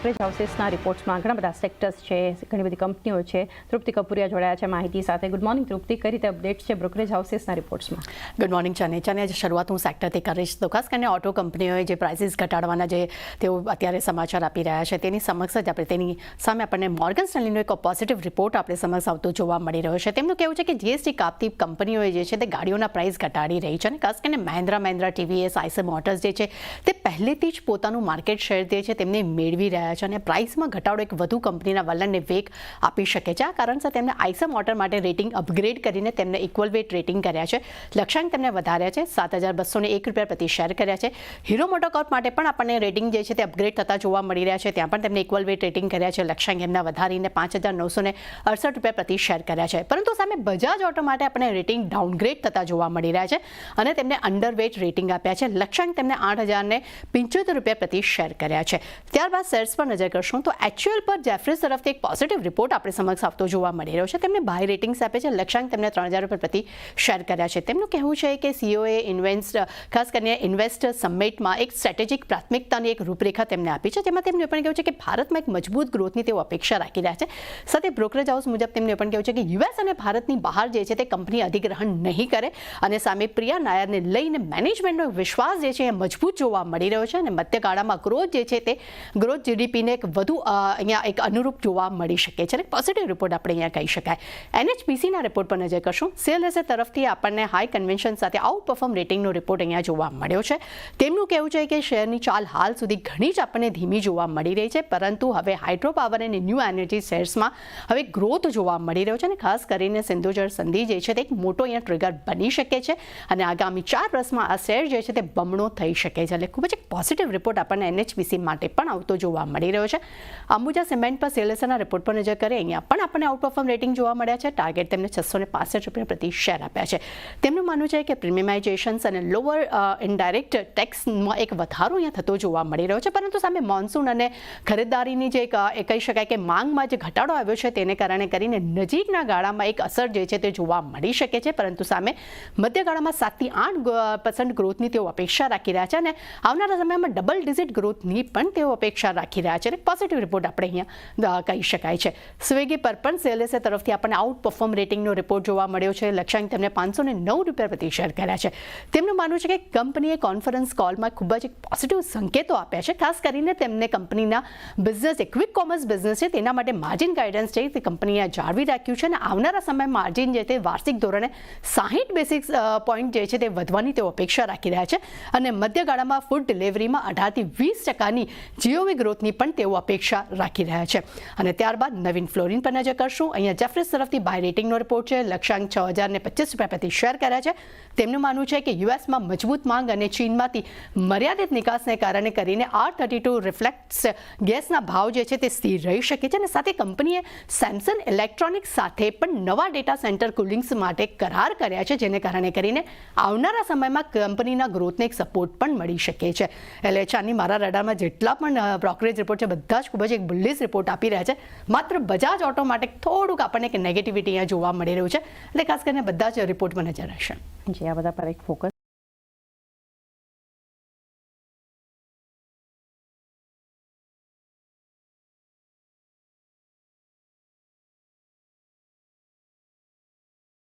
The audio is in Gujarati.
બ્રોકરેજ હાઉસીસના રિપોર્ટ્સમાં ઘણા બધા સેક્ટર્સ છે, ઘણી બધી કંપનીઓ છે. તૃપ્તિ કપૂરિયા જોડાયા છે માહિતી સાથે. ગુડ મોર્નિંગ તૃપ્તિ, કઈ રીતે અપડેટ્સ છે બ્રોકરેજ હાઉસીસના રિપોર્ટ્સમાં? ગુડ મોર્નિંગ ચાને. આજે શરૂઆત હું સેક્ટરથી કરીશ. તો ખાસ કરીને ઓટો કંપનીઓએ જે પ્રાઇસીસ ઘટાડવાના જે તેઓ અત્યારે સમાચાર આપી રહ્યા છે તેની સમક્ષ જ આપણે તેની સામે આપણને મોર્ગન સ્ટેનલીનો એક પોઝિટિવ રિપોર્ટ આપણે સમક્ષ આવતો જોવા મળી રહ્યો છે. તેમનું કહેવું છે કે જીએસટી કાપતી કંપનીઓએ જે છે તે ગાડીઓના પ્રાઇસ ઘટાડી રહી છે અને ખાસ કરીને મહિન્દ્રા, ટીવીએસ, આઈસર મોટર્સ જે છે તે પહેલેથી જ પોતાનું માર્કેટ શેર જે છે તેમને મેળવી રહ્યા છે અને પ્રાઇસમાં ઘટાડો એક વધુ કંપનીના વલણને વેગ આપી શકે છે. આ કારણસર તેમને આઈસર મોટર માટે રેટિંગ અપગ્રેડ કરીને તેમને ઇક્વલ વેટ રેટિંગ કર્યા છે. લક્ષ્યાંક તેમને વધાર્યા છે, 7,201 રૂપિયા પ્રતિ શેર કર્યા છે. હીરો મોટોકોર્પ માટે પણ આપણને રેટિંગ જે છે તે અપગ્રેડ થતા જોવા મળી રહ્યા છે. ત્યાં પણ તેમને ઇક્વલ વેટ રેટિંગ કર્યા છે. લક્ષ્યાંક એમના વધારીને 5,968 રૂપિયા પ્રતિ શેર કર્યા છે. પરંતુ સામે બજાજ ઓટો માટે આપણને રેટિંગ ડાઉનગ્રેડ થતા જોવા મળી રહ્યા છે અને તેમને અંડરવેટ રેટિંગ આપ્યા છે. લક્ષ્યાંક તેમને 8,075 રૂપિયા પ્રતિ શેર કર્યા છે. ત્યારબાદ શેર્સ પર નજર કરશું તો એચયુએલ પર જેફરીઝ તરફથી એક પોઝિટિવ રિપોર્ટ આપણે સમક્ષ આપતો જોવા મળી રહ્યો છે. તેમને બાય રેટિંગ્સ આપે છે. લક્ષ્યાંક તેમને 3,000 રૂપિયા પ્રતિ શેર કર્યા છે. તેમનું કહેવું છે કે સીઓએ ખાસ કરીને ઇન્વેસ્ટ સમિટમાં એક સ્ટ્રેટેજિક પ્રાથમિકતાની એક રૂપરેખા તેમને આપી છે, જેમાં તેમનું પણ કહેવું છે કે ભારતમાં એક મજબૂત ગ્રોથની તેઓ અપેક્ષા રાખી રહ્યા છે. સાથે બ્રોકરેજ હાઉસ મુજબ તેમનું પણ કહેવું છે કે યુએસ અને ભારતની બહાર જે છે તે કંપની અધિગ્રહણ નહીં કરે અને સામે પ્રિયા નાયરને લઈને મેનેજમેન્ટનો વિશ્વાસ જે છે એ મજબૂત જોવા મળી રહ્યો છે અને મધ્યગાળામાં ગ્રોથ જે છે તે ગ્રોથ જીડીપીને એક વધુ અહીંયા એક અનુરૂપ જોવા મળી શકે છે. પોઝિટિવ રિપોર્ટ આપણે અહીંયા કહી શકાય. એનએચપીસીના રિપોર્ટ પર નજર કરશું. સીએલએસએ તરફથી આપણને હાઈ કન્વેન્શન સાથે આઉટ પરફોર્મ રેટિંગનો રિપોર્ટ અહીંયા જોવા મળ્યો છે. તેમનું કહેવું છે કે શેરની ચાલ હાલ સુધી ઘણી જ આપણને ધીમી જોવા મળી રહી છે, પરંતુ હવે હાઇડ્રો પાવર અને ન્યૂ એનર્જી શેર્સમાં હવે ગ્રોથ જોવા મળી રહ્યો છે અને ખાસ કરીને સિંધુ જળ સંધિ જે છે તે એક મોટો અહીંયા ટ્રિગર બની શકે છે અને આગામી 4 વર્ષમાં આ શેર જે છે તે બમણો થઈ શકે છે. એટલે ખૂબ જ એક પોઝિટિવ રિપોર્ટ આપણને એનએચપીસી માટે પણ આવતો જોવા મળી રહ્યો છે. અંબુજા સિમેન્ટ પર સીએલએસના રિપોર્ટ પર નજર કરીએ. અહીંયા પણ આપણને આઉટ પરફોર્મ રેટિંગ જોવા મળ્યા છે. ટાર્ગેટ તેમને 665 રૂપિયા પ્રતિ શેર આપ્યા છે. તેમનું માનવું છે કે પ્રીમિયમાઇઝેશન્સ અને લોઅર ઇનડાયરેક્ટ ટેક્સમાં એક વધારો અહીંયા થતો જોવા મળી રહ્યો છે, પરંતુ સામે મોન્સૂન અને ખરીદદારીની જે કહી શકાય કે માંગમાં જે ઘટાડો આવ્યો છે તેને કારણે કરીને નજીકના ગાળામાં એક અસર જે છે તે જોવા મળી શકે છે, પરંતુ સામે મધ્યગાળામાં 7 થી 8% ગ્રોથની તેઓ અપેક્ષા રાખી રહ્યા છે અને આવનારા સમયમાં ડબલ ડિજિટ ગ્રોથની પણ તેઓ અપેક્ષા રાખી રહ્યા છે. પોઝિટિવ રિપોર્ટ આપણે અહીંયા કહી શકાય છે. સ્વિગી પર પણ સીએલએસએ તરફથી આપણને આઉટ પરફોર્મ રેટિંગનો રિપોર્ટ જોવા મળ્યો છે. લક્ષ્યાંક તેમને 509 રૂપિયા પ્રતિ શેર કર્યા છે. તેમનું માનવું છે કે કંપનીએ કોન્ફરન્સ કોલમાં ખૂબ જ પોઝિટિવ સંકેતો આપ્યા છે. ખાસ કરીને તેમને કંપનીના બિઝનેસ ક્વિક કોમર્સ બિઝનેસ છે તેના માટે માર્જિન ગાઈડન્સ છે તે કંપનીએ જાળવી રાખ્યું છે અને આવનારા સમયમાં માર્જિન જે તે વાર્ષિક ધોરણે 60 બેસિક પોઈન્ટ જે છે તે વધવાની તેઓ અપેક્ષા રાખી રહ્યા છે અને મધ્યગાળામાં ફૂડ ડિલિવરીમાં 18 થી 20% જીઓવી ગ્રોથની પણ તેઓ અપેક્ષા રાખી રહ્યા છે. અને ત્યારબાદ નવીન ફ્લોરિન પર નજર કરશું. અહીંયા જેફરીઝ તરફથી બાય રેટિંગનો રિપોર્ટ છે. લક્ષ્યાંક 6,025 રૂપિયા પ્રતિ શેર કર્યા છે. તેમનું માનવું છે કે યુએસમાં મજબૂત માંગ અને ચીનમાંથી મર્યાદિત નિકાસને કારણે કરીને R32 રિફ્લેક્ટ્સ ગેસના ભાવ જે છે તે સ્થિર રહી શકે છે અને સાથે કંપનીએ સેમસંગ ઇલેક્ટ્રોનિક્સ સાથે પણ નવા ડેટા સેન્ટર કુલિંગ્સ માટે કરાર કર્યા છે, જેને કારણે કરીને આવનારા સમયમાં કંપનીના ગ્રોથને એક સપોર્ટ પણ મળી શકે છે. એલએચઆરની મારા રડારમાં જેટલા પણ બ્રોકરેજ રિપોર્ટ છે બધા જ ખૂબ જ એક બુલિશ રિપોર્ટ આપી રહ્યા છે. માત્ર બજાજ ઓટો માટે થોડુંક આપણને નેગેટિવિટી અહીંયા જોવા મળી રહ્યું છે. એટલે ખાસ કરીને બધા જ રિપોર્ટમાં નજર રહેશે. જી, આ બધા પર એક ફોકસ